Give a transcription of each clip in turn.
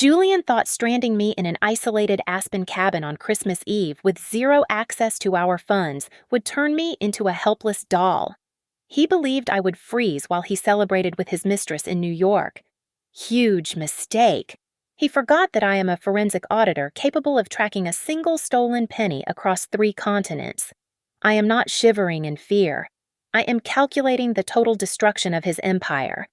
Julian thought stranding me in an isolated Aspen cabin on Christmas Eve with zero access to our funds would turn me into a helpless doll. He believed I would freeze while he celebrated with his mistress in New York. Huge mistake. He forgot that I am a forensic auditor capable of tracking a single stolen penny across 3 continents. I am not shivering in fear. I am calculating the total destruction of his empire.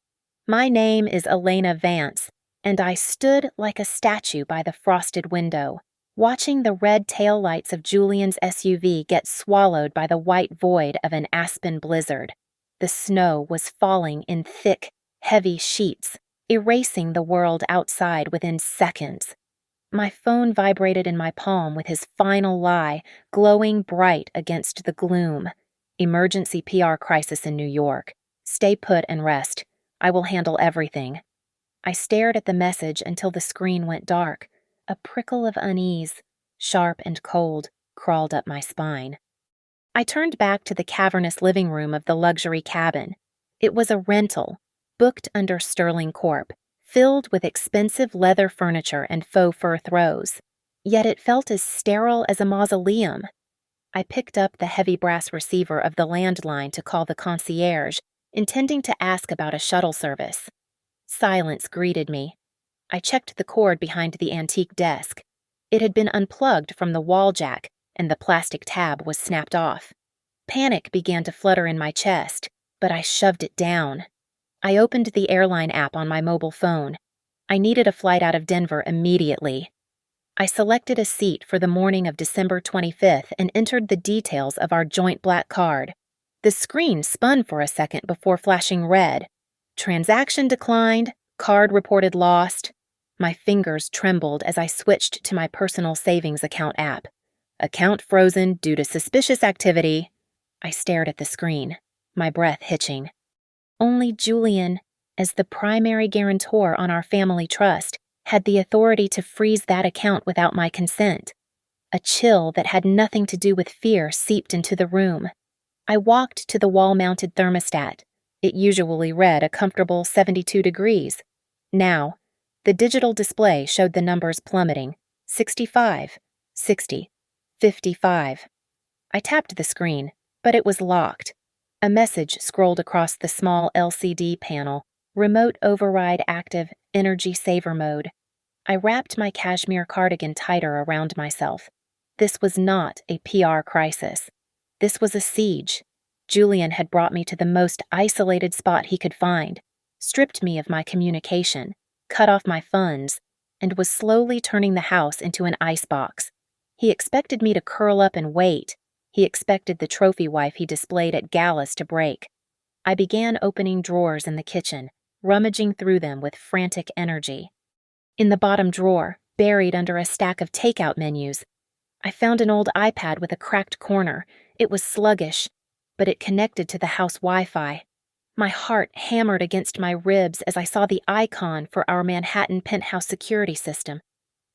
My name is Elena Vance, and I stood like a statue by the frosted window, watching the red taillights of Julian's SUV get swallowed by the white void of an Aspen blizzard. The snow was falling in thick, heavy sheets, erasing the world outside within seconds. My phone vibrated in my palm with his final lie glowing bright against the gloom. Emergency PR crisis in New York. Stay put and rest. I will handle everything. I stared at the message until the screen went dark. A prickle of unease, sharp and cold, crawled up my spine. I turned back to the cavernous living room of the luxury cabin. It was a rental, booked under Sterling Corp., filled with expensive leather furniture and faux fur throws. Yet it felt as sterile as a mausoleum. I picked up the heavy brass receiver of the landline to call the concierge, intending to ask about a shuttle service. Silence greeted me. I checked the cord behind the antique desk. It had been unplugged from the wall jack, and the plastic tab was snapped off. Panic began to flutter in my chest, but I shoved it down. I opened the airline app on my mobile phone. I needed a flight out of Denver immediately. I selected a seat for the morning of December 25th and entered the details of our joint black card. The screen spun for a second before flashing red. Transaction declined, card reported lost. My fingers trembled as I switched to my personal savings account app. Account frozen due to suspicious activity. I stared at the screen, my breath hitching. Only Julian, as the primary guarantor on our family trust, had the authority to freeze that account without my consent. A chill that had nothing to do with fear seeped into the room. I walked to the wall-mounted thermostat. It usually read a comfortable 72 degrees. Now, the digital display showed the numbers plummeting. 65, 60, 55. I tapped the screen, but it was locked. A message scrolled across the small LCD panel. Remote override active, energy saver mode. I wrapped my cashmere cardigan tighter around myself. This was not a PR crisis. This was a siege. Julian had brought me to the most isolated spot he could find, stripped me of my communication, cut off my funds, and was slowly turning the house into an icebox. He expected me to curl up and wait. He expected the trophy wife he displayed at galas to break. I began opening drawers in the kitchen, rummaging through them with frantic energy. In the bottom drawer, buried under a stack of takeout menus, I found an old iPad with a cracked corner. It was sluggish, but it connected to the house Wi-Fi. My heart hammered against my ribs as I saw the icon for our Manhattan penthouse security system.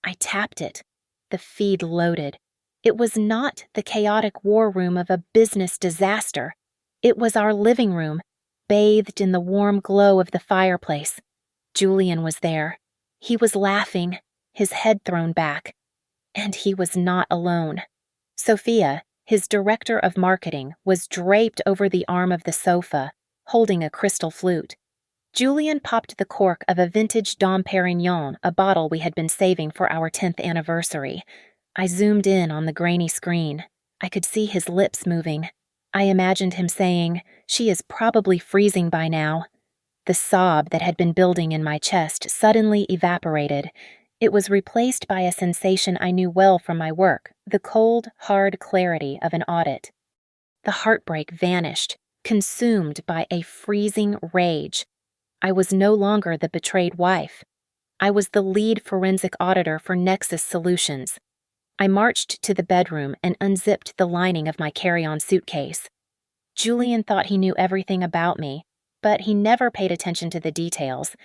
I tapped it. The feed loaded. It was not the chaotic war room of a business disaster. It was our living room, bathed in the warm glow of the fireplace. Julian was there. He was laughing, his head thrown back. And he was not alone. Sophia, his director of marketing, was draped over the arm of the sofa, holding a crystal flute. Julian popped the cork of a vintage Dom Perignon, a bottle we had been saving for our 10th anniversary. I zoomed in on the grainy screen. I could see his lips moving. I imagined him saying, "She is probably freezing by now." The sob that had been building in my chest suddenly evaporated. It was replaced by a sensation I knew well from my work, the cold, hard clarity of an audit. The heartbreak vanished, consumed by a freezing rage. I was no longer the betrayed wife. I was the lead forensic auditor for Nexus Solutions. I marched to the bedroom and unzipped the lining of my carry-on suitcase. Julian thought he knew everything about me, but he never paid attention to the details.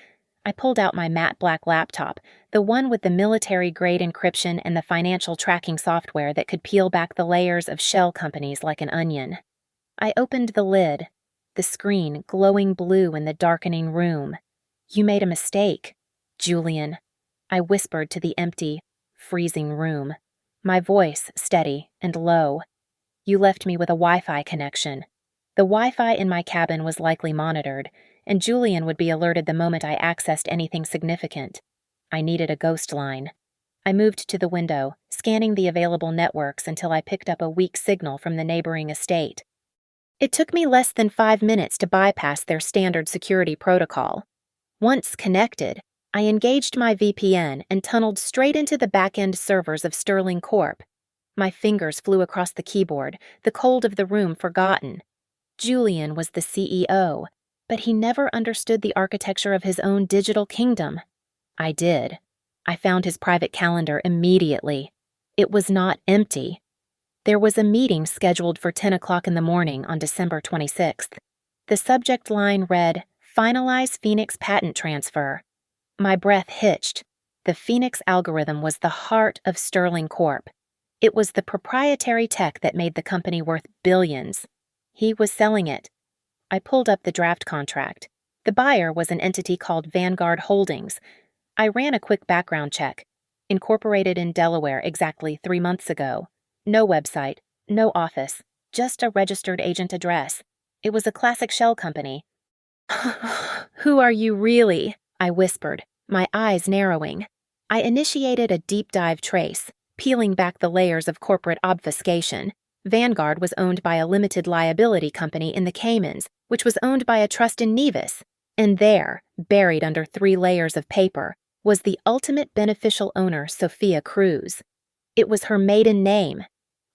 I pulled out my matte black laptop, the one with the military-grade encryption and the financial tracking software that could peel back the layers of shell companies like an onion. I opened the lid, the screen glowing blue in the darkening room. "You made a mistake, Julian." I whispered to the empty, freezing room, my voice steady and low. You left me with a Wi-Fi connection. The Wi-Fi in my cabin was likely monitored, and Julian would be alerted the moment I accessed anything significant. I needed a ghost line. I moved to the window, scanning the available networks until I picked up a weak signal from the neighboring estate. It took me less than 5 minutes to bypass their standard security protocol. Once connected, I engaged my VPN and tunneled straight into the back-end servers of Sterling Corp. My fingers flew across the keyboard, the cold of the room forgotten. Julian was the CEO, but he never understood the architecture of his own digital kingdom. I did. I found his private calendar immediately. It was not empty. There was a meeting scheduled for 10 o'clock in the morning on December 26th. The subject line read, "Finalize Phoenix patent transfer." My breath hitched. The Phoenix algorithm was the heart of Sterling Corp. It was the proprietary tech that made the company worth billions. He was selling it. I pulled up the draft contract. The buyer was an entity called Vanguard Holdings. I ran a quick background check. Incorporated in Delaware exactly 3 months ago. No website, no office, just a registered agent address. It was a classic shell company. "Who are you really?" I whispered, my eyes narrowing. I initiated a deep dive trace, peeling back the layers of corporate obfuscation. Vanguard was owned by a limited liability company in the Caymans, which was owned by a trust in Nevis. And there, buried under 3 layers of paper, was the ultimate beneficial owner, Sophia Cruz. It was her maiden name.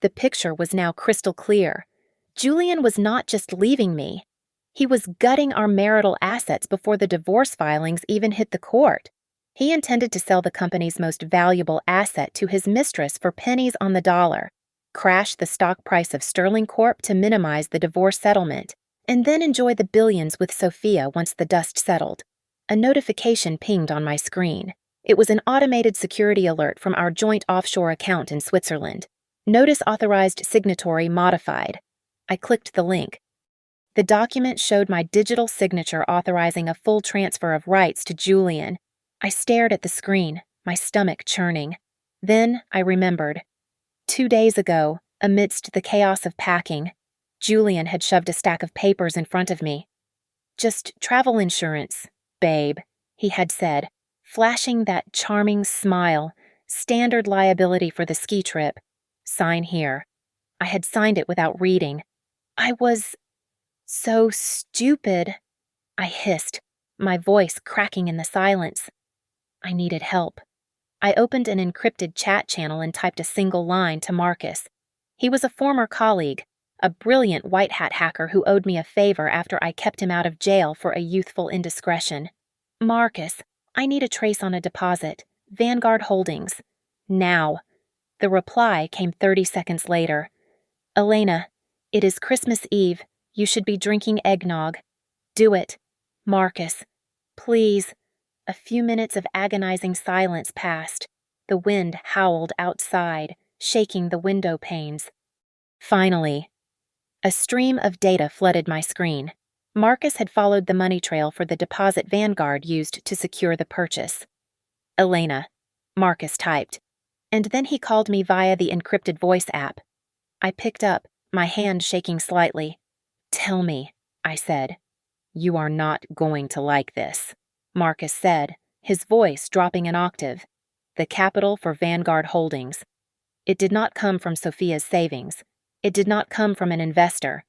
The picture was now crystal clear. Julian was not just leaving me. He was gutting our marital assets before the divorce filings even hit the court. He intended to sell the company's most valuable asset to his mistress for pennies on the dollar, crash the stock price of Sterling Corp to minimize the divorce settlement, and then enjoy the billions with Sophia once the dust settled. A notification pinged on my screen. It was an automated security alert from our joint offshore account in Switzerland. Notice authorized signatory modified. I clicked the link. The document showed my digital signature authorizing a full transfer of rights to Julian. I stared at the screen, my stomach churning. Then I remembered. 2 days ago, amidst the chaos of packing, Julian had shoved a stack of papers in front of me. "Just travel insurance, babe," he had said, flashing that charming smile, "standard liability for the ski trip. Sign here." I had signed it without reading. I was so stupid, I hissed, my voice cracking in the silence. I needed help. I opened an encrypted chat channel and typed a single line to Marcus. He was a former colleague, a brilliant white hat hacker who owed me a favor after I kept him out of jail for a youthful indiscretion. "Marcus, I need a trace on a deposit. Vanguard Holdings. Now." The reply came 30 seconds later. "Elena, it is Christmas Eve. You should be drinking eggnog. Do it. Marcus. Please." A few minutes of agonizing silence passed. The wind howled outside, shaking the window panes. Finally, a stream of data flooded my screen. Marcus had followed the money trail for the deposit Vanguard used to secure the purchase. "Elena," Marcus typed, and then he called me via the encrypted voice app. I picked up, my hand shaking slightly. "Tell me," I said. "You are not going to like this," Marcus said, his voice dropping an octave. "The capital for Vanguard Holdings. It did not come from Sophia's savings. It did not come from an investor.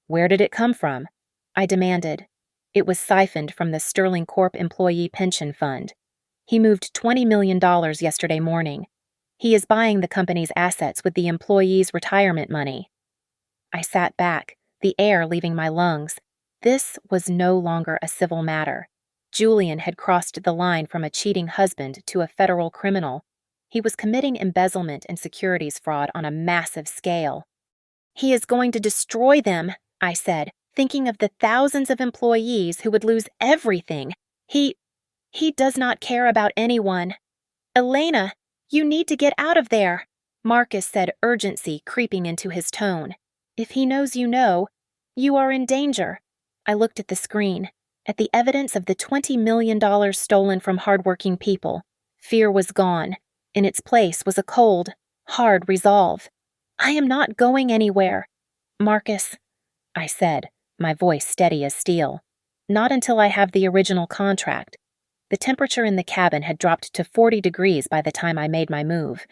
Where did it come from?" I demanded. "It was siphoned from the Sterling Corp Employee Pension Fund. He moved $20 million yesterday morning. He is buying the company's assets with the employees' retirement money." I sat back, the air leaving my lungs. This was no longer a civil matter. Julian had crossed the line from a cheating husband to a federal criminal. He was committing embezzlement and securities fraud on a massive scale. "He is going to destroy them," I said, thinking of the thousands of employees who would lose everything. He does not care about anyone." "Elena, you need to get out of there," Marcus said, urgency creeping into his tone. "If he knows you know, you are in danger." I looked at the screen, at the evidence of the $20 million stolen from hardworking people, Fear was gone. In its place was a cold, hard resolve. I am not going anywhere. Marcus, I said, my voice steady as steel. Not until I have the original contract. The temperature in the cabin had dropped to 40 degrees by the time I made my move.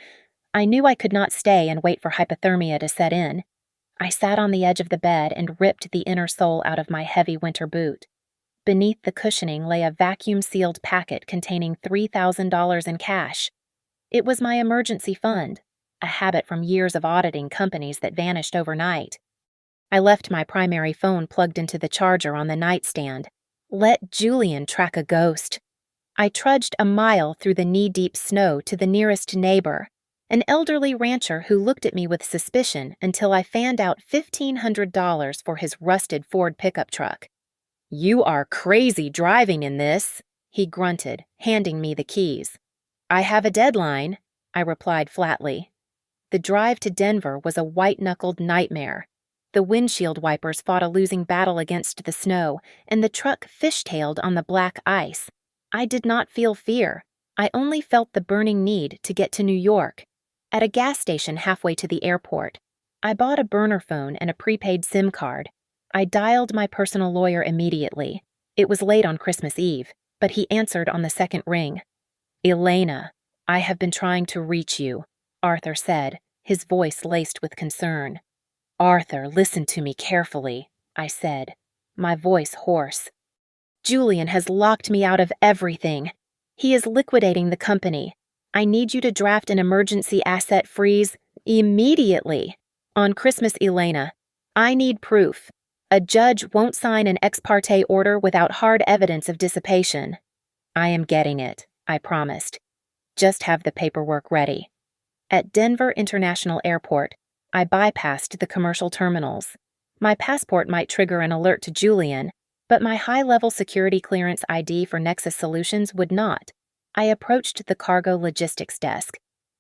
I knew I could not stay and wait for hypothermia to set in. I sat on the edge of the bed and ripped the inner sole out of my heavy winter boot. Beneath the cushioning lay a vacuum-sealed packet containing $3,000 in cash. It was my emergency fund, a habit from years of auditing companies that vanished overnight. I left my primary phone plugged into the charger on the nightstand. Let Julian track a ghost. I trudged a mile through the knee-deep snow to the nearest neighbor, an elderly rancher who looked at me with suspicion until I fanned out $1,500 for his rusted Ford pickup truck. "You are crazy driving in this," he grunted, handing me the keys. "I have a deadline," I replied flatly. The drive to Denver was a white-knuckled nightmare. The windshield wipers fought a losing battle against the snow, and the truck fishtailed on the black ice. I did not feel fear. I only felt the burning need to get to New York. At a gas station halfway to the airport, I bought a burner phone and a prepaid SIM card. I dialed my personal lawyer immediately. It was late on Christmas Eve, but he answered on the second ring. "Elena, I have been trying to reach you," Arthur said, his voice laced with concern. "Arthur, listen to me carefully," I said, my voice hoarse. "Julian has locked me out of everything. He is liquidating the company. I need you to draft an emergency asset freeze immediately. On Christmas, Elena. I need proof. A judge won't sign an ex parte order without hard evidence of dissipation." "I am getting it," I promised. "Just have the paperwork ready." At Denver International Airport, I bypassed the commercial terminals. My passport might trigger an alert to Julian, but my high-level security clearance ID for Nexus Solutions would not. I approached the cargo logistics desk.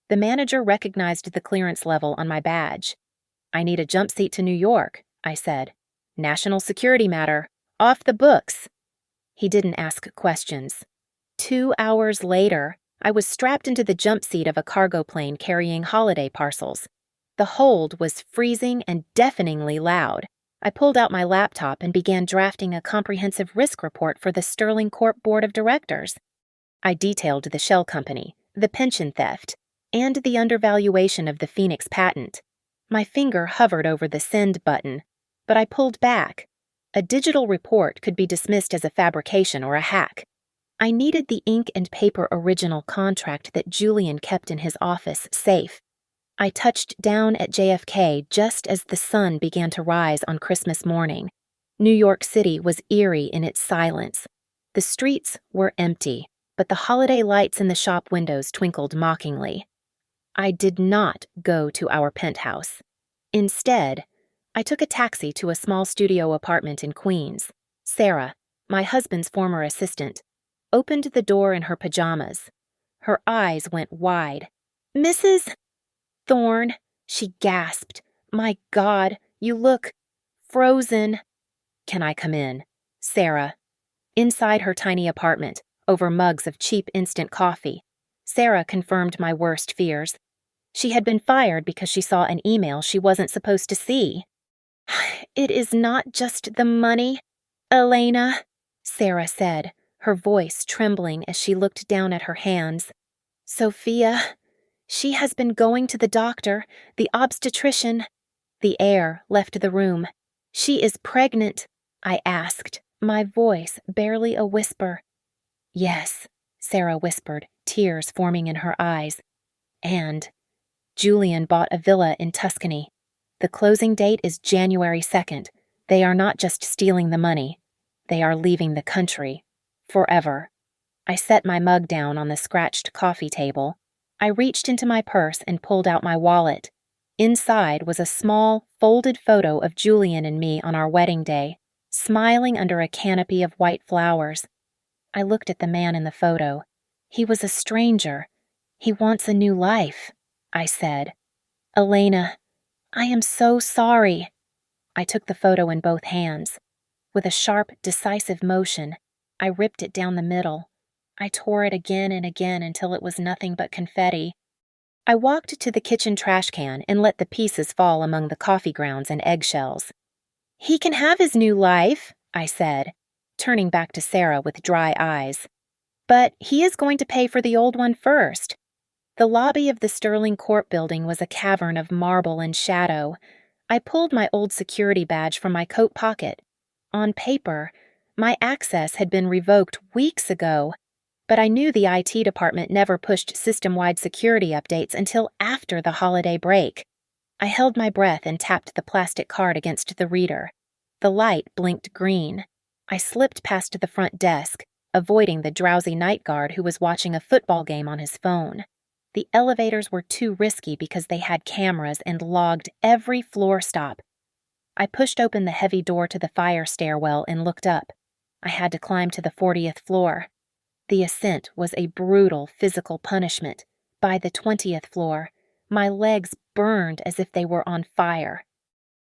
The manager recognized the clearance level on my badge. "I need a jump seat to New York," I said. "National security matter. Off the books." He didn't ask questions. 2 hours later, I was strapped into the jump seat of a cargo plane carrying holiday parcels. The hold was freezing and deafeningly loud. I pulled out my laptop and began drafting a comprehensive risk report for the Sterling Corp Board of Directors. I detailed the shell company, the pension theft, and the undervaluation of the Phoenix patent. My finger hovered over the send button, but I pulled back. A digital report could be dismissed as a fabrication or a hack. I needed the ink and paper original contract that Julian kept in his office safe. I touched down at JFK just as the sun began to rise on Christmas morning. New York City was eerie in its silence. The streets were empty, but the holiday lights in the shop windows twinkled mockingly. I did not go to our penthouse. Instead, I took a taxi to a small studio apartment in Queens. Sarah, my husband's former assistant, opened the door in her pajamas. Her eyes went wide. "Mrs. Thorne," she gasped. "My God, you look frozen." "Can I come in?" Sarah. Inside her tiny apartment, over mugs of cheap instant coffee, Sarah confirmed my worst fears. She had been fired because she saw an email she wasn't supposed to see. "It is not just the money, Elena," Sarah said, her voice trembling as she looked down at her hands. "Sophia, she has been going to the doctor, the obstetrician." The air left the room. "She is pregnant?" I asked, my voice barely a whisper. "Yes," Sarah whispered, tears forming in her eyes. "And Julian bought a villa in Tuscany. The closing date is January 2nd. They are not just stealing the money. They are leaving the country. Forever." I set my mug down on the scratched coffee table. I reached into my purse and pulled out my wallet. Inside was a small, folded photo of Julian and me on our wedding day, smiling under a canopy of white flowers. I looked at the man in the photo. He was a stranger. "He wants a new life," I said. "Elena, I am so sorry." I took the photo in both hands. With a sharp, decisive motion, I ripped it down the middle. I tore it again and again until it was nothing but confetti. I walked to the kitchen trash can and let the pieces fall among the coffee grounds and eggshells. "He can have his new life," I said, turning back to Sarah with dry eyes. "But he is going to pay for the old one first." The lobby of the Sterling Court building was a cavern of marble and shadow. I pulled my old security badge from my coat pocket. On paper, my access had been revoked weeks ago, but I knew the IT department never pushed system-wide security updates until after the holiday break. I held my breath and tapped the plastic card against the reader. The light blinked green. I slipped past the front desk, avoiding the drowsy night guard who was watching a football game on his phone. The elevators were too risky because they had cameras and logged every floor stop. I pushed open the heavy door to the fire stairwell and looked up. I had to climb to the 40th floor. The ascent was a brutal physical punishment. By the 20th floor, my legs burned as if they were on fire.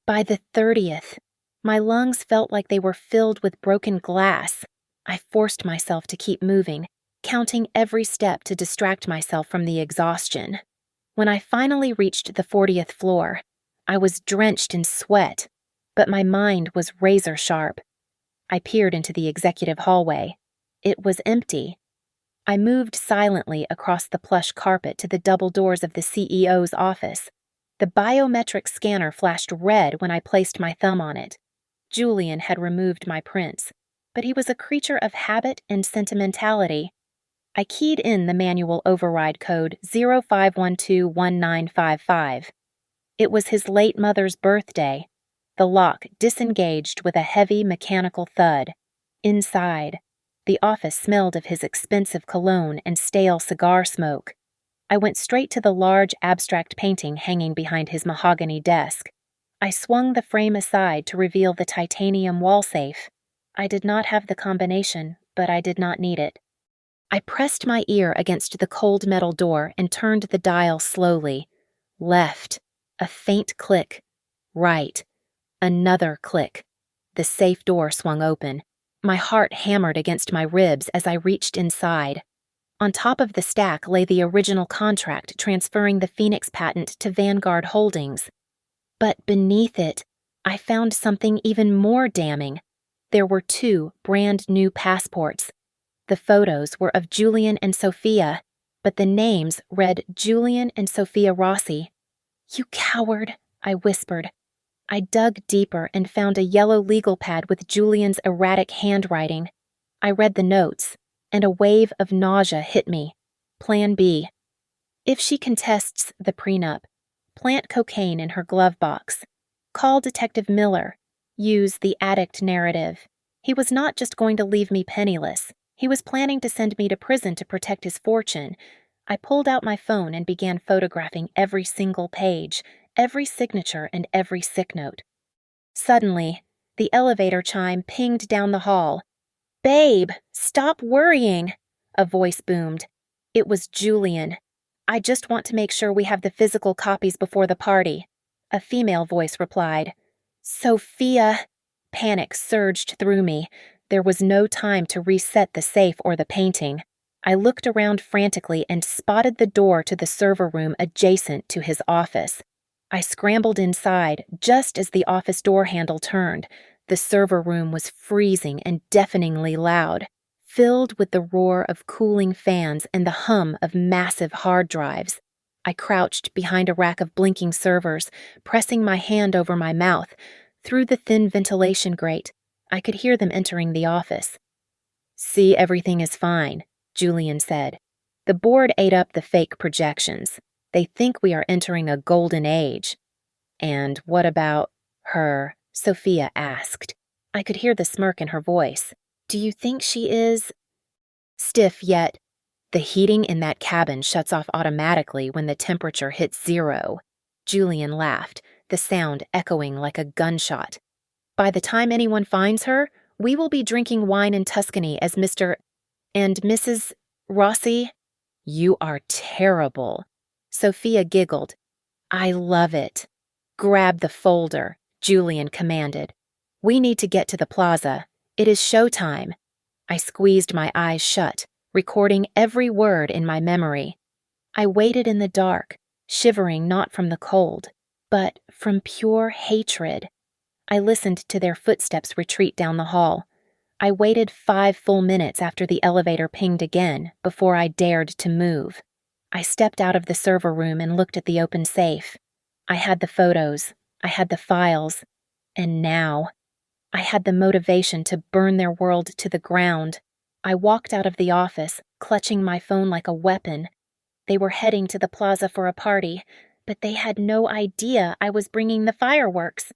By the 30th, my lungs felt like they were filled with broken glass. I forced myself to keep moving, counting every step to distract myself from the exhaustion. When I finally reached the 40th floor, I was drenched in sweat, but my mind was razor sharp. I peered into the executive hallway. It was empty. I moved silently across the plush carpet to the double doors of the CEO's office. The biometric scanner flashed red when I placed my thumb on it. Julian had removed my prints, but he was a creature of habit and sentimentality. I keyed in the manual override code 05121955. It was his late mother's birthday. The lock disengaged with a heavy mechanical thud. Inside, the office smelled of his expensive cologne and stale cigar smoke. I went straight to the large abstract painting hanging behind his mahogany desk. I swung the frame aside to reveal the titanium wall safe. I did not have the combination, but I did not need it. I pressed my ear against the cold metal door and turned the dial slowly. Left. A faint click. Right. Another click. The safe door swung open. My heart hammered against my ribs as I reached inside. On top of the stack lay the original contract transferring the Phoenix patent to Vanguard Holdings. But beneath it, I found something even more damning. There were 2 brand new passports. The photos were of Julian and Sophia, but the names read Julian and Sophia Rossi. "You coward," I whispered. I dug deeper and found a yellow legal pad with Julian's erratic handwriting. I read the notes, and a wave of nausea hit me. Plan B. If she contests the prenup, plant cocaine in her glove box. Call Detective Miller. Use the addict narrative. He was not just going to leave me penniless. He was planning to send me to prison to protect his fortune. I pulled out my phone and began photographing every single page, every signature, and every sick note. Suddenly, the elevator chime pinged down the hall. "Babe, stop worrying," a voice boomed. It was Julian. "I just want to make sure we have the physical copies before the party." A female voice replied. "Sophia." Panic surged through me. There was no time to reset the safe or the painting. I looked around frantically and spotted the door to the server room adjacent to his office. I scrambled inside just as the office door handle turned. The server room was freezing and deafeningly loud, filled with the roar of cooling fans and the hum of massive hard drives. I crouched behind a rack of blinking servers, pressing my hand over my mouth. Through the thin ventilation grate, I could hear them entering the office. "See, everything is fine," Julian said. "The board ate up the fake projections. They think we are entering a golden age." "And what about her?" Sophia asked. I could hear the smirk in her voice. "Do you think she is stiff yet? The heating in that cabin shuts off automatically when the temperature hits 0. Julian laughed, the sound echoing like a gunshot. "By the time anyone finds her, we will be drinking wine in Tuscany as Mr. and Mrs. Rossi." "You are terrible." Sophia giggled. "I love it." "Grab the folder," Julian commanded. "We need to get to the plaza. It is showtime." I squeezed my eyes shut, recording every word in my memory. I waited in the dark, shivering not from the cold, but from pure hatred. I listened to their footsteps retreat down the hall. I waited 5 full minutes after the elevator pinged again before I dared to move. I stepped out of the server room and looked at the open safe. I had the photos, I had the files, and now I had the motivation to burn their world to the ground. I walked out of the office, clutching my phone like a weapon. They were heading to the plaza for a party, but they had no idea I was bringing the fireworks.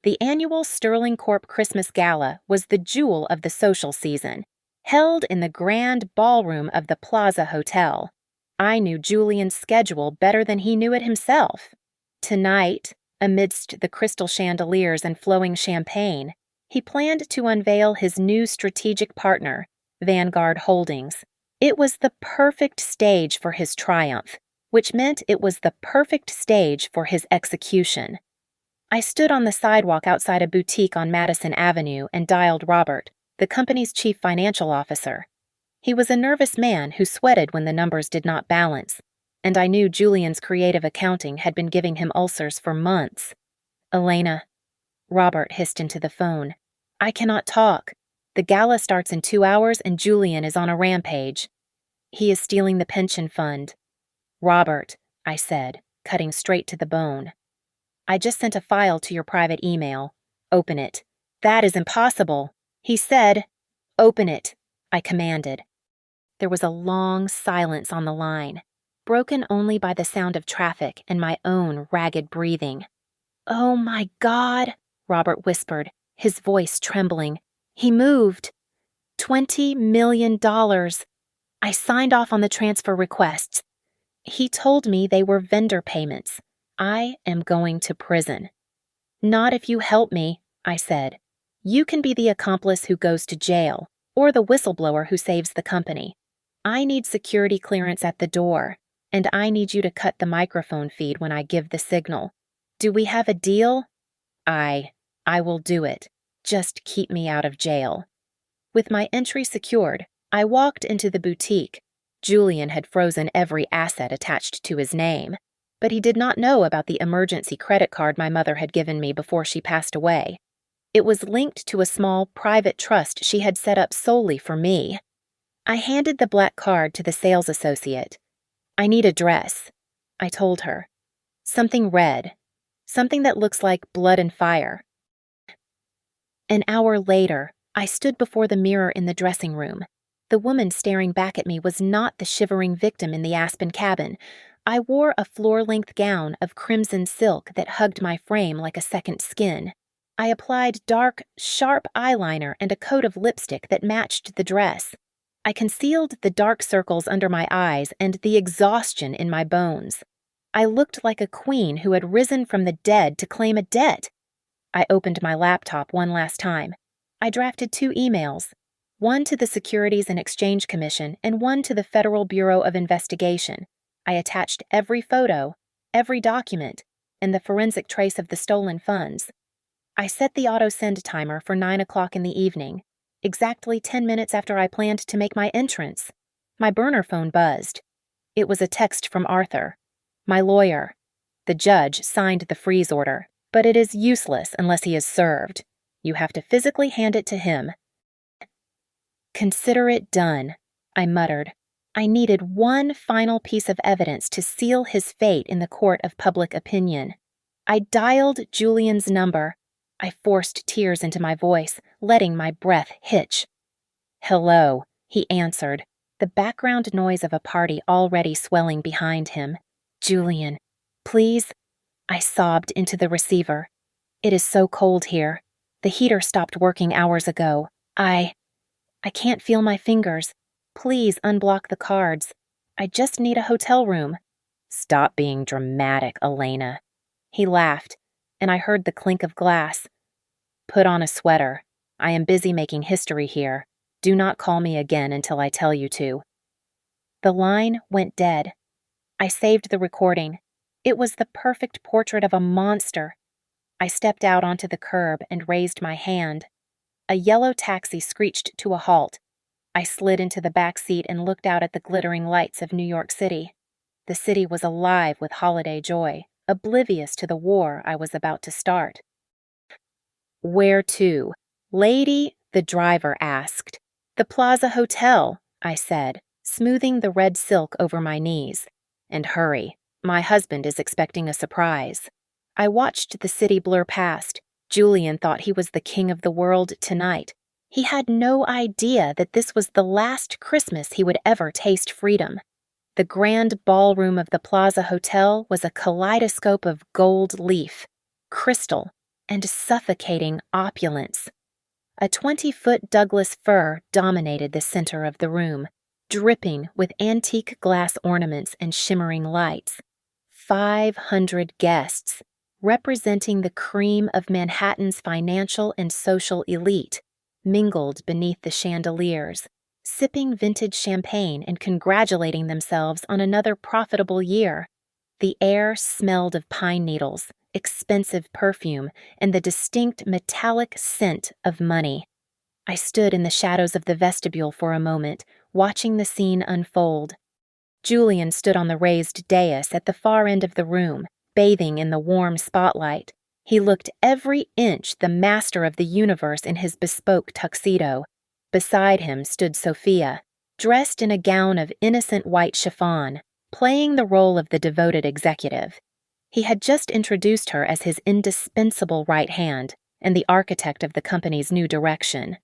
The annual Sterling Corp Christmas Gala was the jewel of the social season, held in the grand ballroom of the Plaza Hotel. I knew Julian's schedule better than he knew it himself. Tonight, amidst the crystal chandeliers and flowing champagne, he planned to unveil his new strategic partner, Vanguard Holdings. It was the perfect stage for his triumph, which meant it was the perfect stage for his execution. I stood on the sidewalk outside a boutique on Madison Avenue and dialed Robert, the company's chief financial officer. He was a nervous man who sweated when the numbers did not balance, and I knew Julian's creative accounting had been giving him ulcers for months. "Elena," Robert hissed into the phone, "I cannot talk. The gala starts in 2 hours and Julian is on a rampage. He is stealing the pension fund." "Robert," I said, cutting straight to the bone. "I just sent a file to your private email. Open it." "That is impossible." He said, "Open it," I commanded. There was a long silence on the line, broken only by the sound of traffic and my own ragged breathing. "Oh my God," Robert whispered, his voice trembling. "He moved. $20 million. I signed off on the transfer requests. He told me they were vendor payments. I am going to prison." "Not if you help me," I said. "You can be the accomplice who goes to jail, or the whistleblower who saves the company. I need security clearance at the door, and I need you to cut the microphone feed when I give the signal. Do we have a deal?" I will do it. Just keep me out of jail." With my entry secured, I walked into the boutique. Julian had frozen every asset attached to his name, but he did not know about the emergency credit card my mother had given me before she passed away. It was linked to a small private trust she had set up solely for me. I handed the black card to the sales associate. "I need a dress," I told her. "Something red. Something that looks like blood and fire." An hour later, I stood before the mirror in the dressing room. The woman staring back at me was not the shivering victim in the Aspen cabin. I wore a floor-length gown of crimson silk that hugged my frame like a second skin. I applied dark, sharp eyeliner and a coat of lipstick that matched the dress. I concealed the dark circles under my eyes and the exhaustion in my bones. I looked like a queen who had risen from the dead to claim a debt. I opened my laptop one last time. I drafted 2 emails, one to the Securities and Exchange Commission and one to the Federal Bureau of Investigation. I attached every photo, every document, and the forensic trace of the stolen funds. I set the auto-send timer for 9 o'clock in the evening, exactly 10 minutes after I planned to make my entrance. My burner phone buzzed. It was a text from Arthur, my lawyer. The judge signed the freeze order, but it is useless unless he is served. You have to physically hand it to him. "Consider it done," I muttered. I needed one final piece of evidence to seal his fate in the court of public opinion. I dialed Julian's number. I forced tears into my voice, letting my breath hitch. "Hello," he answered, the background noise of a party already swelling behind him. "Julian, please?" I sobbed into the receiver. "It is so cold here. The heater stopped working hours ago. I can't feel my fingers. Please unblock the cards. I just need a hotel room." "Stop being dramatic, Elena." He laughed, and I heard the clink of glass. "Put on a sweater. I am busy making history here. Do not call me again until I tell you to." The line went dead. I saved the recording. It was the perfect portrait of a monster. I stepped out onto the curb and raised my hand. A yellow taxi screeched to a halt. I slid into the back seat and looked out at the glittering lights of New York City. The city was alive with holiday joy, oblivious to the war I was about to start. "Where to?" "Lady," the driver asked. "The Plaza Hotel," I said, smoothing the red silk over my knees. "And hurry. My husband is expecting a surprise." I watched the city blur past. Julian thought he was the king of the world tonight. He had no idea that this was the last Christmas he would ever taste freedom. The grand ballroom of the Plaza Hotel was a kaleidoscope of gold leaf, crystal, and suffocating opulence. A 20-foot Douglas fir dominated the center of the room, dripping with antique glass ornaments and shimmering lights. 500 guests, representing the cream of Manhattan's financial and social elite, mingled beneath the chandeliers, sipping vintage champagne and congratulating themselves on another profitable year. The air smelled of pine needles, expensive perfume, and the distinct metallic scent of money. I stood in the shadows of the vestibule for a moment, watching the scene unfold. Julian stood on the raised dais at the far end of the room, bathing in the warm spotlight. He looked every inch the master of the universe in his bespoke tuxedo. Beside him stood Sophia, dressed in a gown of innocent white chiffon, playing the role of the devoted executive. He had just introduced her as his indispensable right hand and the architect of the company's new direction.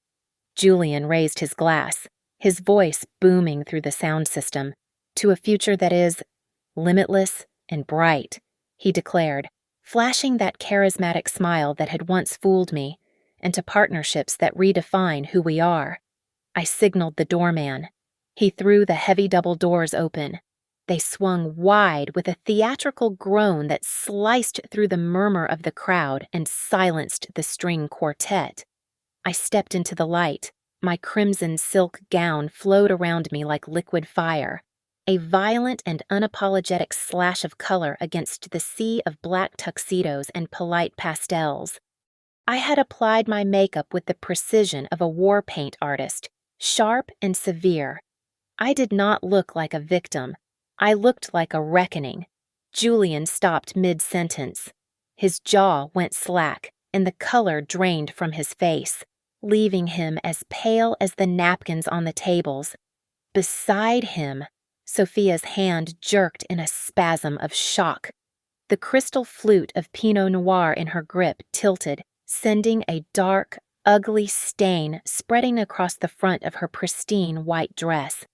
Julian raised his glass, his voice booming through the sound system. "To a future that is limitless and bright," he declared, flashing that charismatic smile that had once fooled me, "and to partnerships that redefine who we are." I signaled the doorman. He threw the heavy double doors open. They swung wide with a theatrical groan that sliced through the murmur of the crowd and silenced the string quartet. I stepped into the light. My crimson silk gown flowed around me like liquid fire, a violent and unapologetic slash of color against the sea of black tuxedos and polite pastels. I had applied my makeup with the precision of a war paint artist, sharp and severe. I did not look like a victim. I looked like a reckoning. Julian stopped mid-sentence. His jaw went slack, and the color drained from his face, leaving him as pale as the napkins on the tables. Beside him, Sophia's hand jerked in a spasm of shock. The crystal flute of Pinot Noir in her grip tilted, sending a dark, ugly stain spreading across the front of her pristine white dress.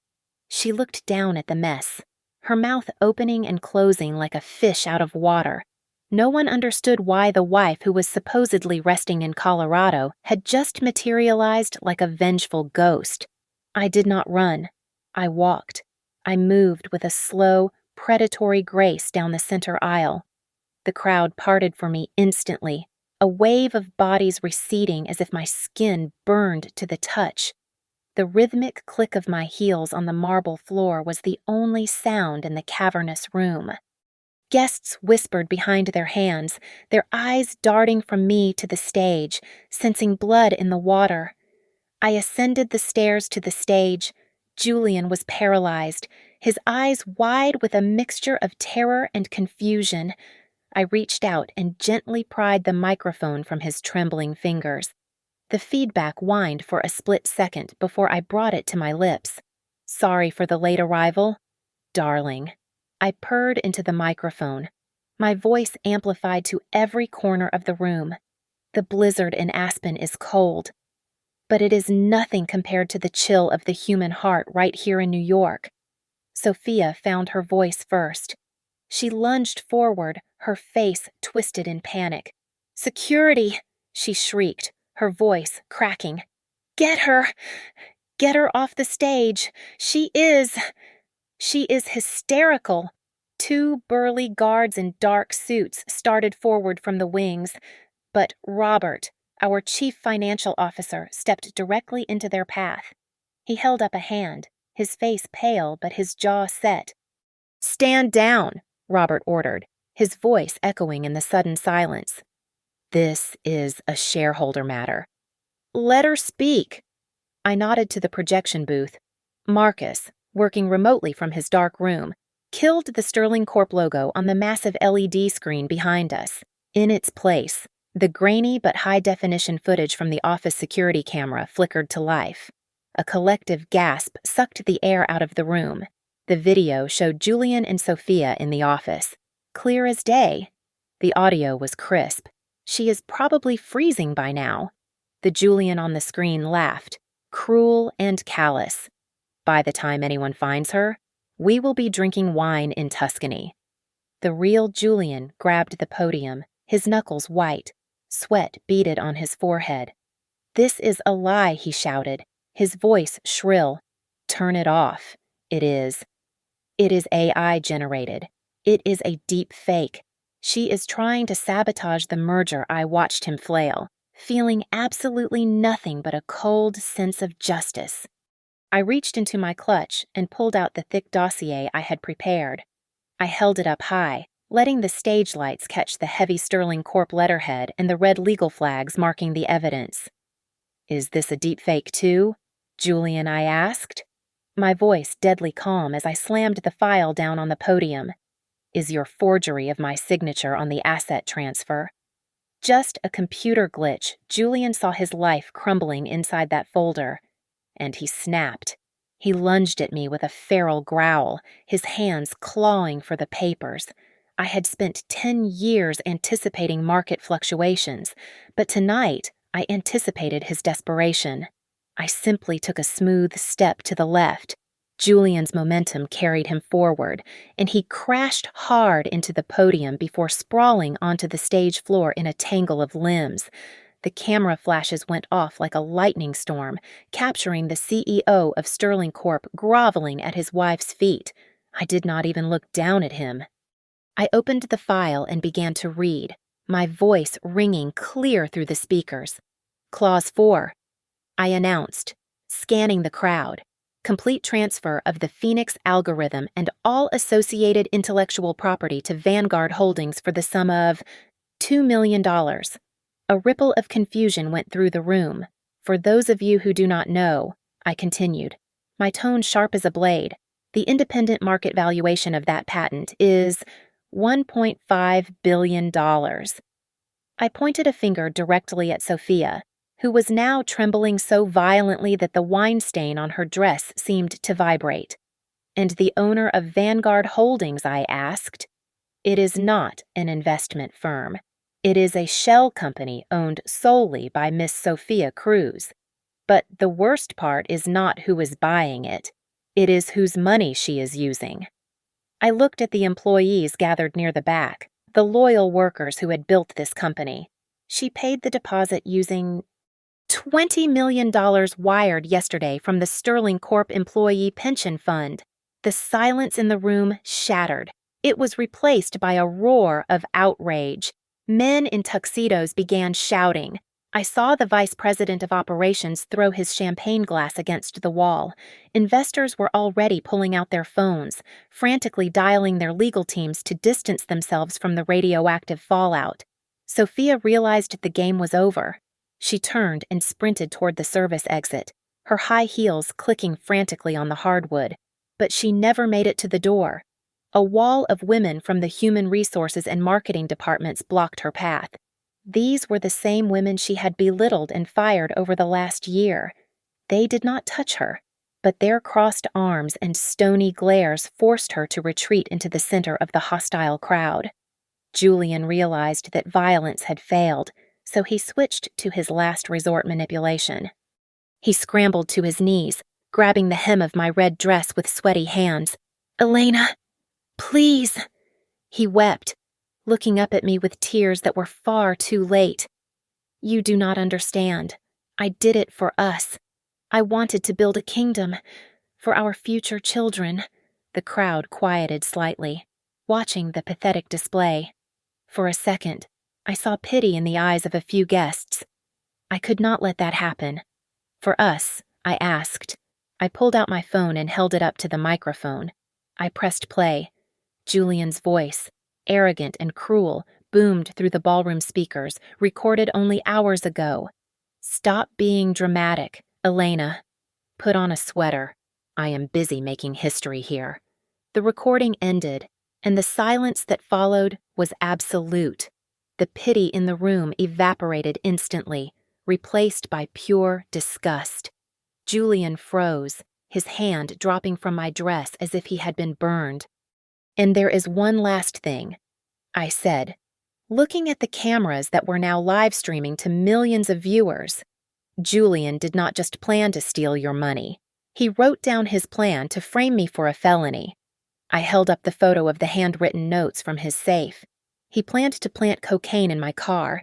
She looked down at the mess, her mouth opening and closing like a fish out of water. No one understood why the wife who was supposedly resting in Colorado had just materialized like a vengeful ghost. I did not run. I walked. I moved with a slow, predatory grace down the center aisle. The crowd parted for me instantly, a wave of bodies receding as if my skin burned to the touch. The rhythmic click of my heels on the marble floor was the only sound in the cavernous room. Guests whispered behind their hands, their eyes darting from me to the stage, sensing blood in the water. I ascended the stairs to the stage. Julian was paralyzed, his eyes wide with a mixture of terror and confusion. I reached out and gently pried the microphone from his trembling fingers. The feedback whined for a split second before I brought it to my lips. "Sorry for the late arrival, darling." I purred into the microphone, my voice amplified to every corner of the room. "The blizzard in Aspen is cold, but it is nothing compared to the chill of the human heart right here in New York." Sophia found her voice first. She lunged forward, her face twisted in panic. "Security!" she shrieked, her voice cracking. "Get her! Get her off the stage! She is hysterical!" Two burly guards in dark suits started forward from the wings, but Robert, our chief financial officer, stepped directly into their path. He held up a hand, his face pale but his jaw set. "Stand down," Robert ordered, his voice echoing in the sudden silence. "This is a shareholder matter." "Let her speak." I nodded to the projection booth. Marcus, working remotely from his dark room, killed the Sterling Corp logo on the massive LED screen behind us. In its place, the grainy but high-definition footage from the office security camera flickered to life. A collective gasp sucked the air out of the room. The video showed Julian and Sophia in the office, clear as day. The audio was crisp. She is probably freezing by now. The Julian on the screen laughed, cruel and callous. By the time anyone finds her, we will be drinking wine in Tuscany. The real Julian grabbed the podium, his knuckles white, sweat beaded on his forehead. "This is a lie," he shouted, his voice shrill. "Turn it off. It is. It is AI generated. It is a deep fake. She is trying to sabotage the merger." I watched him flail, feeling absolutely nothing but a cold sense of justice. I reached into my clutch and pulled out the thick dossier I had prepared. I held it up high, letting the stage lights catch the heavy Sterling Corp letterhead and the red legal flags marking the evidence. "Is this a deepfake too, Julian?" I asked, my voice deadly calm as I slammed the file down on the podium. "Is your forgery of my signature on the asset transfer?" Just a computer glitch, Julian saw his life crumbling inside that folder. And he snapped. He lunged at me with a feral growl, his hands clawing for the papers. I had spent 10 years anticipating market fluctuations, but tonight I anticipated his desperation. I simply took a smooth step to the left. Julian's momentum carried him forward, and he crashed hard into the podium before sprawling onto the stage floor in a tangle of limbs. The camera flashes went off like a lightning storm, capturing the CEO of Sterling Corp groveling at his wife's feet. I did not even look down at him. I opened the file and began to read, my voice ringing clear through the speakers. Clause 4. I announced, scanning the crowd, complete transfer of the Phoenix algorithm and all associated intellectual property to Vanguard Holdings for the sum of $2 million. A ripple of confusion went through the room. "For those of you who do not know," I continued, my tone sharp as a blade, "the independent market valuation of that patent is $1.5 billion. I pointed a finger directly at Sophia, who was now trembling so violently that the wine stain on her dress seemed to vibrate. "And the owner of Vanguard Holdings," I asked. "It is not an investment firm. It is a shell company owned solely by Miss Sophia Cruz. But the worst part is not who is buying it. It is whose money she is using." I looked at the employees gathered near the back, the loyal workers who had built this company. She paid the deposit using $20 million wired yesterday from the Sterling Corp Employee Pension Fund. The silence in the room shattered. It was replaced by a roar of outrage. Men in tuxedos began shouting. I saw the vice president of operations throw his champagne glass against the wall. Investors were already pulling out their phones, frantically dialing their legal teams to distance themselves from the radioactive fallout. Sophia realized the game was over. She turned and sprinted toward the service exit, her high heels clicking frantically on the hardwood. But she never made it to the door. A wall of women from the human resources and marketing departments blocked her path. These were the same women she had belittled and fired over the last year. They did not touch her, but their crossed arms and stony glares forced her to retreat into the center of the hostile crowd. Julian realized that violence had failed, so he switched to his last resort manipulation. He scrambled to his knees, grabbing the hem of my red dress with sweaty hands. "Elena, please," he wept, looking up at me with tears that were far too late. "You do not understand. I did it for us. I wanted to build a kingdom for our future children." The crowd quieted slightly, watching the pathetic display. For a second, I saw pity in the eyes of a few guests. I could not let that happen. "For us," I asked. I pulled out my phone and held it up to the microphone. I pressed play. Julian's voice, arrogant and cruel, boomed through the ballroom speakers, recorded only hours ago. "Stop being dramatic, Elena. Put on a sweater. I am busy making history here. The recording ended, and the silence that followed was absolute. The pity in the room evaporated instantly, replaced by pure disgust. Julian froze, his hand dropping from my dress as if he had been burned. "And there is one last thing," I said, looking at the cameras that were now live streaming to millions of viewers. "Julian did not just plan to steal your money. He wrote down his plan to frame me for a felony." I held up the photo of the handwritten notes from his safe. He planned to plant cocaine in my car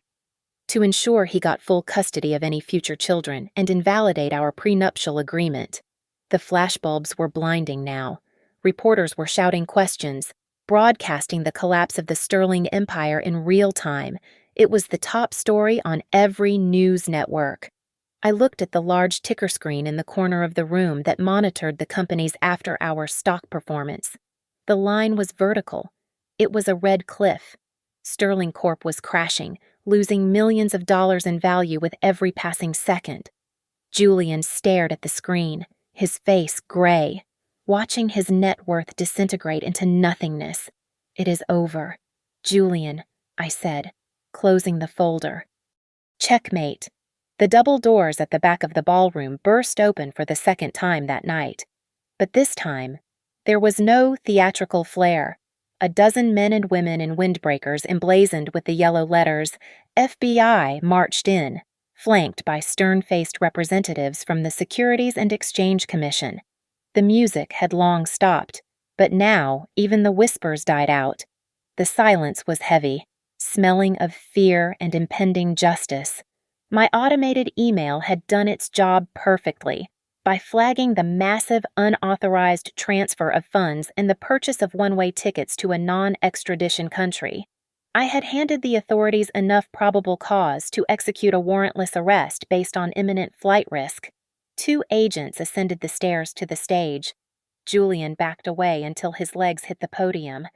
to ensure he got full custody of any future children and invalidate our prenuptial agreement. The flashbulbs were blinding now. Reporters were shouting questions, broadcasting the collapse of the Sterling Empire in real time. It was the top story on every news network. I looked at the large ticker screen in the corner of the room that monitored the company's after-hour stock performance. The line was vertical. It was a red cliff. Sterling Corp was crashing, losing millions of dollars in value with every passing second. Julian stared at the screen, his face gray, watching his net worth disintegrate into nothingness. "It is over. Julian," I said, closing the folder. Checkmate. The double doors at the back of the ballroom burst open for the second time that night. But this time, there was no theatrical flair. A dozen men and women in windbreakers emblazoned with the yellow letters FBI marched in, flanked by stern-faced representatives from the Securities and Exchange Commission. The music had long stopped, but now even the whispers died out. The silence was heavy, smelling of fear and impending justice. My automated email had done its job perfectly by flagging the massive unauthorized transfer of funds and the purchase of one-way tickets to a non-extradition country. I had handed the authorities enough probable cause to execute a warrantless arrest based on imminent flight risk. 2 agents ascended the stairs to the stage. Julian backed away until his legs hit the podium.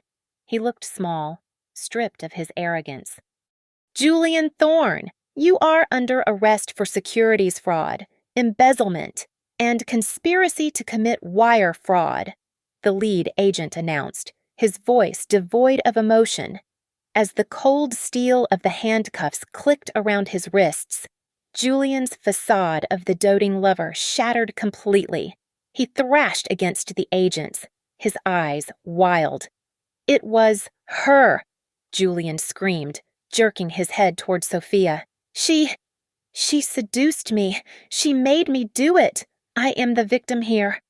He looked small, stripped of his arrogance. "Julian Thorne, you are under arrest for securities fraud, embezzlement, and conspiracy to commit wire fraud," the lead agent announced, his voice devoid of emotion. As the cold steel of the handcuffs clicked around his wrists, Julian's facade of the doting lover shattered completely. He thrashed against the agents, his eyes wild. "It was her," Julian screamed, jerking his head toward Sophia. She seduced me. She made me do it. I am the victim here.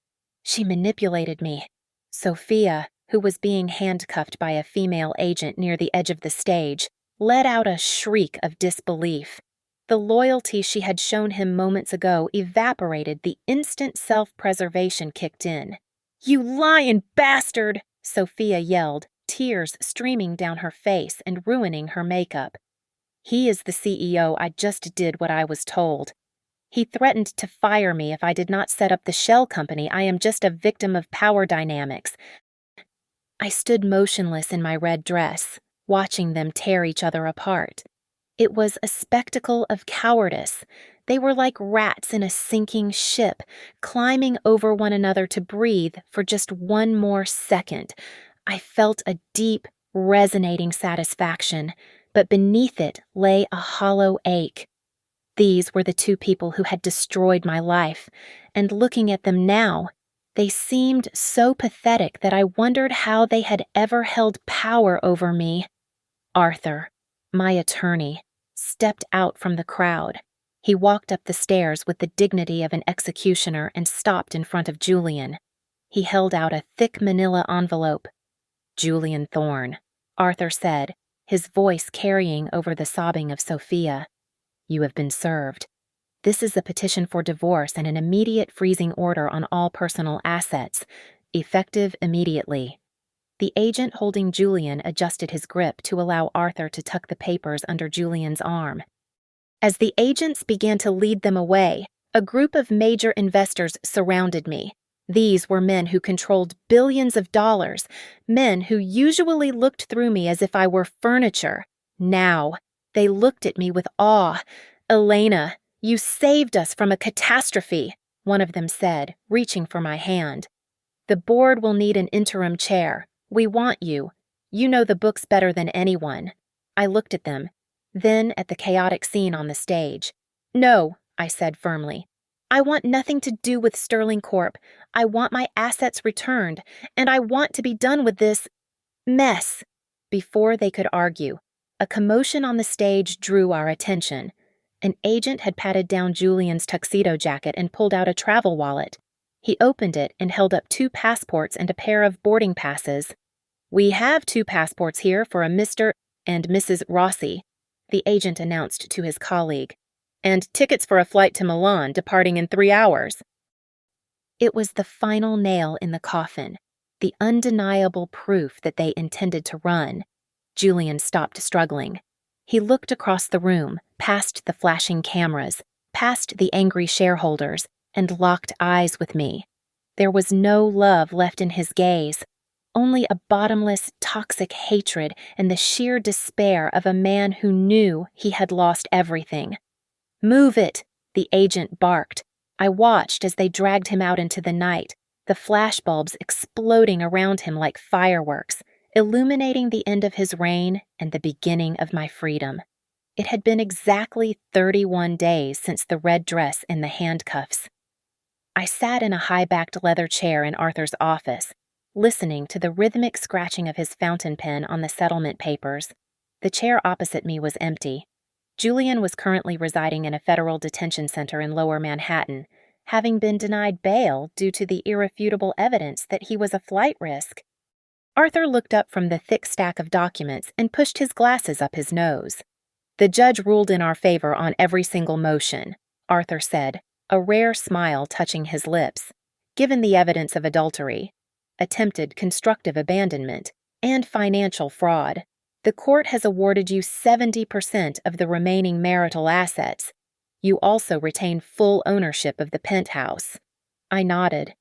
She manipulated me." Sophia, who was being handcuffed by a female agent near the edge of the stage, let out a shriek of disbelief. The loyalty she had shown him moments ago evaporated the instant self-preservation kicked in. "You lying bastard!" Sophia yelled, tears streaming down her face and ruining her makeup. "He is the CEO. I just did what I was told. He threatened to fire me if I did not set up the shell company. I am just a victim of power dynamics." I stood motionless in my red dress, watching them tear each other apart. It was a spectacle of cowardice. They were like rats in a sinking ship, climbing over one another to breathe for just one more second. I felt a deep, resonating satisfaction, but beneath it lay a hollow ache. These were the 2 people who had destroyed my life, and looking at them now, they seemed so pathetic that I wondered how they had ever held power over me. Arthur, my attorney, stepped out from the crowd. He walked up the stairs with the dignity of an executioner and stopped in front of Julian. He held out a thick manila envelope. "Julian Thorne," Arthur said, his voice carrying over the sobbing of Sophia. "You have been served. This is a petition for divorce and an immediate freezing order on all personal assets, effective immediately." The agent holding Julian adjusted his grip to allow Arthur to tuck the papers under Julian's arm. As the agents began to lead them away, a group of major investors surrounded me. These were men who controlled billions of dollars, men who usually looked through me as if I were furniture. Now, they looked at me with awe. "Elena, you saved us from a catastrophe." one of them said, reaching for my hand. "The board will need an interim chair. We want you. You know the books better than anyone." I looked at them, then at the chaotic scene on the stage. "No," I said firmly. "I want nothing to do with Sterling Corp. I want my assets returned, and I want to be done with this mess." Before they could argue, a commotion on the stage drew our attention. An agent had patted down Julian's tuxedo jacket and pulled out a travel wallet. He opened it and held up 2 passports and a pair of boarding passes. "We have 2 passports here for a Mr. and Mrs. Rossi," the agent announced to his colleague, "and tickets for a flight to Milan departing in 3 hours. It was the final nail in the coffin, the undeniable proof that they intended to run. Julian stopped struggling. He looked across the room, past the flashing cameras, past the angry shareholders, and locked eyes with me. There was no love left in his gaze, only a bottomless, toxic hatred and the sheer despair of a man who knew he had lost everything. "Move it," the agent barked. I watched as they dragged him out into the night, the flashbulbs exploding around him like fireworks, illuminating the end of his reign and the beginning of my freedom. It had been exactly 31 days since the red dress and the handcuffs. I sat in a high-backed leather chair in Arthur's office, listening to the rhythmic scratching of his fountain pen on the settlement papers. The chair opposite me was empty. Julian was currently residing in a federal detention center in Lower Manhattan, having been denied bail due to the irrefutable evidence that he was a flight risk. Arthur looked up from the thick stack of documents and pushed his glasses up his nose. "The judge ruled in our favor on every single motion," Arthur said, a rare smile touching his lips, "given the evidence of adultery, attempted constructive abandonment, and financial fraud. The court has awarded you 70% of the remaining marital assets. You also retain full ownership of the penthouse." I nodded,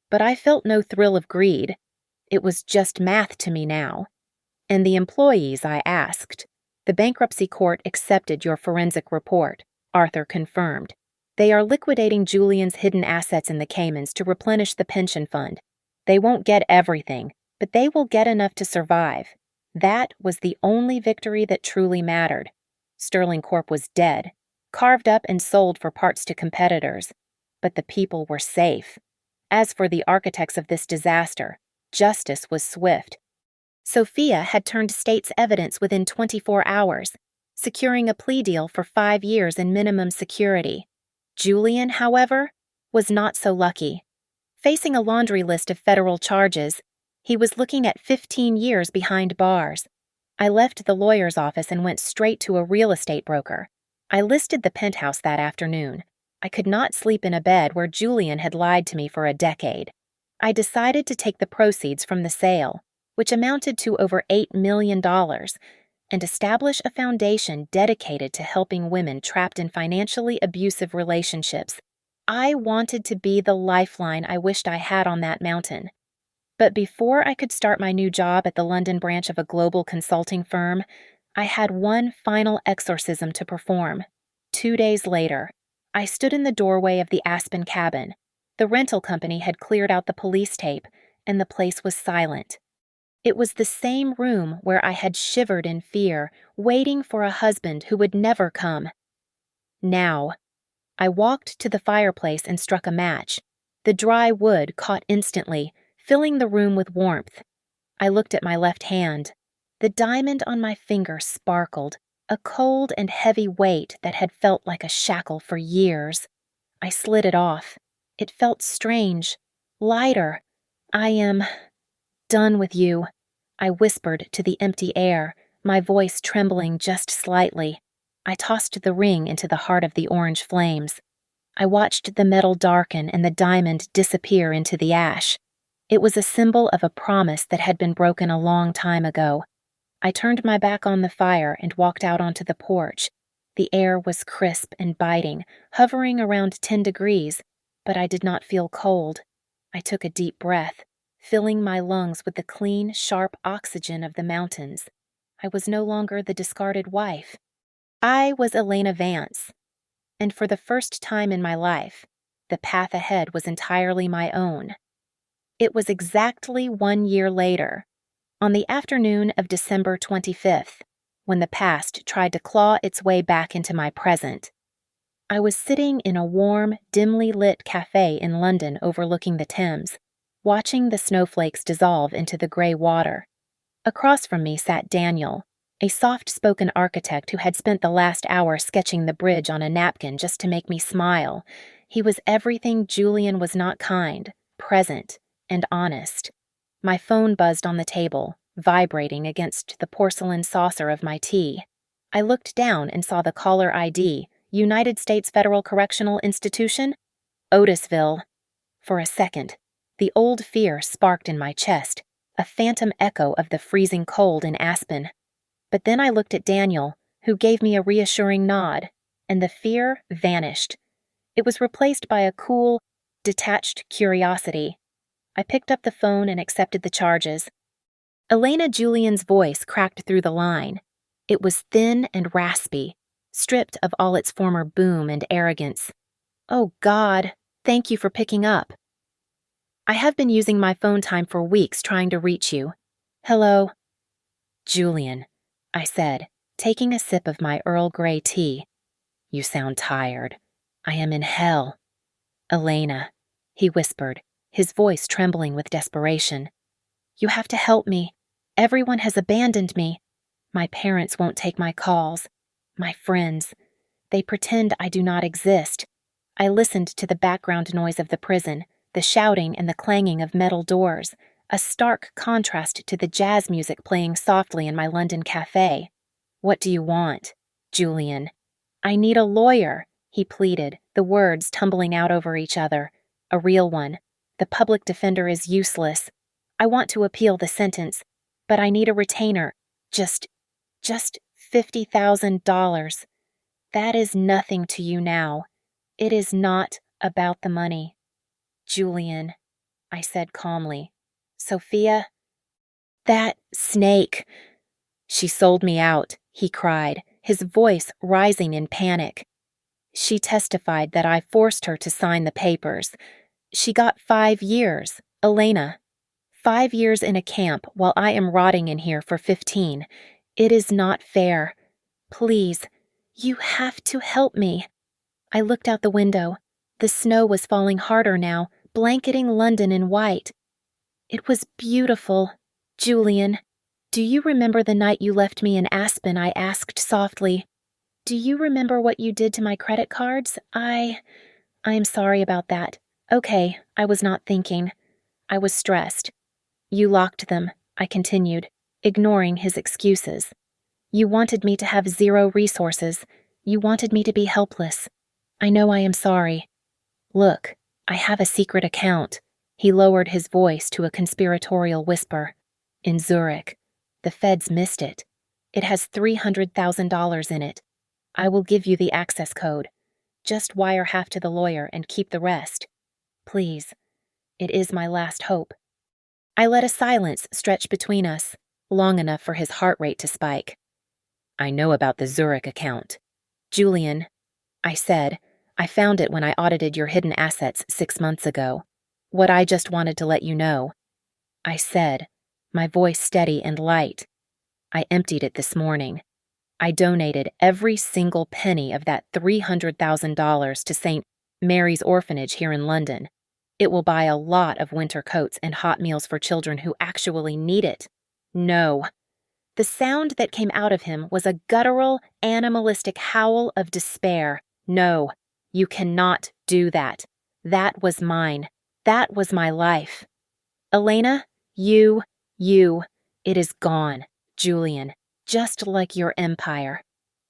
but I felt no thrill of greed. It was just math to me now. "And the employees?" I asked. "The bankruptcy court accepted your forensic report," Arthur confirmed. "They are liquidating Julian's hidden assets in the Caymans to replenish the pension fund. They won't get everything, but they will get enough to survive." That was the only victory that truly mattered. Sterling Corp was dead, carved up and sold for parts to competitors, but the people were safe. As for the architects of this disaster, justice was swift. Sophia had turned state's evidence within 24 hours, securing a plea deal for 5 years in minimum security. Julian, however, was not so lucky. Facing a laundry list of federal charges, he was looking at 15 years behind bars. I left the lawyer's office and went straight to a real estate broker. I listed the penthouse that afternoon. I could not sleep in a bed where Julian had lied to me for a decade. I decided to take the proceeds from the sale, which amounted to over $8 million, and establish a foundation dedicated to helping women trapped in financially abusive relationships. I wanted to be the lifeline I wished I had on that mountain. But before I could start my new job at the London branch of a global consulting firm, I had one final exorcism to perform. 2 days later, I stood in the doorway of the Aspen cabin. The rental company had cleared out the police tape, and the place was silent. It was the same room where I had shivered in fear, waiting for a husband who would never come. Now, I walked to the fireplace and struck a match. The dry wood caught instantly, filling the room with warmth. I looked at my left hand. The diamond on my finger sparkled, a cold and heavy weight that had felt like a shackle for years. I slid it off. It felt strange, lighter. "I am done with you," I whispered to the empty air, my voice trembling just slightly. I tossed the ring into the heart of the orange flames. I watched the metal darken and the diamond disappear into the ash. It was a symbol of a promise that had been broken a long time ago. I turned my back on the fire and walked out onto the porch. The air was crisp and biting, hovering around 10 degrees, but I did not feel cold. I took a deep breath, filling my lungs with the clean, sharp oxygen of the mountains. I was no longer the discarded wife. I was Elena Vance, and for the first time in my life, The path ahead was entirely my own. It was exactly 1 year later, on the afternoon of December 25th, when the past tried to claw its way back into my present. I was sitting in a warm, dimly lit cafe in London overlooking the Thames, watching the snowflakes dissolve into the gray water. Across from me sat Daniel, a soft-spoken architect who had spent the last hour sketching the bridge on a napkin just to make me smile. He was everything Julian was not: kind, present, and honest. My phone buzzed on the table, vibrating against the porcelain saucer of my tea. I looked down and saw the caller ID, United States Federal Correctional Institution, Otisville. For a second, the old fear sparked in my chest, a phantom echo of the freezing cold in Aspen. But then I looked at Daniel, who gave me a reassuring nod, and the fear vanished. It was replaced by a cool, detached curiosity. I picked up the phone and accepted the charges. Elena Julian's voice cracked through the line. It was thin and raspy, stripped of all its former boom and arrogance. "Oh God, thank you for picking up. I have been using my phone time for weeks trying to reach you. Hello." "Julian," I said, taking a sip of my Earl Grey tea. "You sound tired. I am in hell." "Elena," he whispered, his voice trembling with desperation. "You have to help me. Everyone has abandoned me. My parents won't take my calls. My friends. They pretend I do not exist." I listened to the background noise of the prison, the shouting and the clanging of metal doors, a stark contrast to the jazz music playing softly in my London cafe. "What do you want, Julian?" "I need a lawyer," he pleaded, the words tumbling out over each other. "A real one. The public defender is useless. I want to appeal the sentence, but I need a retainer. Just $50,000. That is nothing to you now. It is not about the money." "Julian," I said calmly. "Sophia?" "That snake." "She sold me out," he cried, his voice rising in panic. "She testified that I forced her to sign the papers. She got 5 years, Elena. 5 years in a camp while I am rotting in here for 15. It is not fair. Please, you have to help me." I looked out the window. The snow was falling harder now, blanketing London in white. "It was beautiful. Julian, do you remember the night you left me in Aspen?" I asked softly. "Do you remember what you did to my credit cards? I am sorry about that. Okay, I was not thinking. I was stressed. You locked them," I continued, ignoring his excuses. "You wanted me to have zero resources. You wanted me to be helpless. I know I am sorry. Look, I have a secret account." He lowered his voice to a conspiratorial whisper. "In Zurich. The feds missed it. It has $300,000 in it. I will give you the access code. Just wire half to the lawyer and keep the rest. Please. It is my last hope." I let a silence stretch between us, long enough for his heart rate to spike. "I know about the Zurich account. Julian," I said, "I found it when I audited your hidden assets 6 months ago. What I just wanted to let you know," I said, my voice steady and light. "I emptied it this morning. I donated every single penny of that $300,000 to St. Mary's Orphanage here in London. It will buy a lot of winter coats and hot meals for children who actually need it." "No." The sound that came out of him was a guttural, animalistic howl of despair. "No, you cannot do that. That was mine. That was my life. Elena, it is gone, Julian, just like your empire.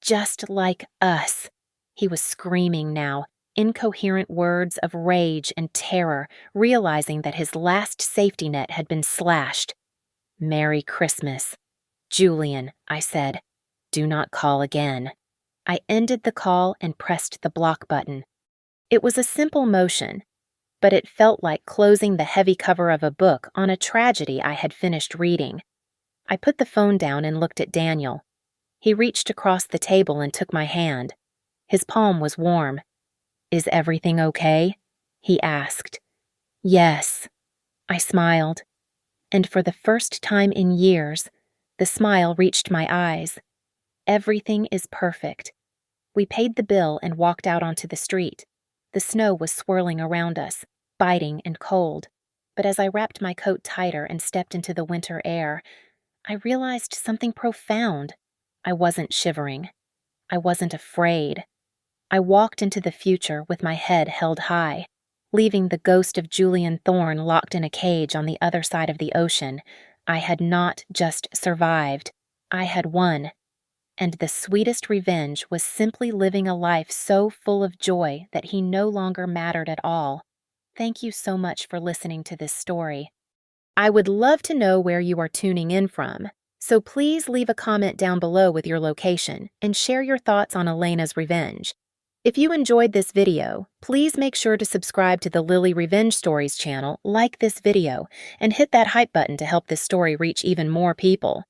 Just like us." He was screaming now, incoherent words of rage and terror, realizing that his last safety net had been slashed. "Merry Christmas. Julian," I said. "Do not call again." I ended the call and pressed the block button. It was a simple motion, but it felt like closing the heavy cover of a book on a tragedy I had finished reading. I put the phone down and looked at Daniel. He reached across the table and took my hand. His palm was warm. "Is everything okay?" he asked. Yes, I smiled, and for the first time in years, the smile reached my eyes. Everything is perfect. We paid the bill and walked out onto the street. The snow was swirling around us, biting and cold, but as I wrapped my coat tighter and stepped into the winter air, I realized something profound. I wasn't shivering. I wasn't afraid. I walked into the future with my head held high, leaving the ghost of Julian Thorne locked in a cage on the other side of the ocean. I had not just survived. I had won. And the sweetest revenge was simply living a life so full of joy that he no longer mattered at all. Thank you so much for listening to this story. I would love to know where you are tuning in from, so please leave a comment down below with your location and share your thoughts on Elena's revenge. If you enjoyed this video, please make sure to subscribe to the Lily Revenge Stories channel, like this video, and hit that hype button to help this story reach even more people.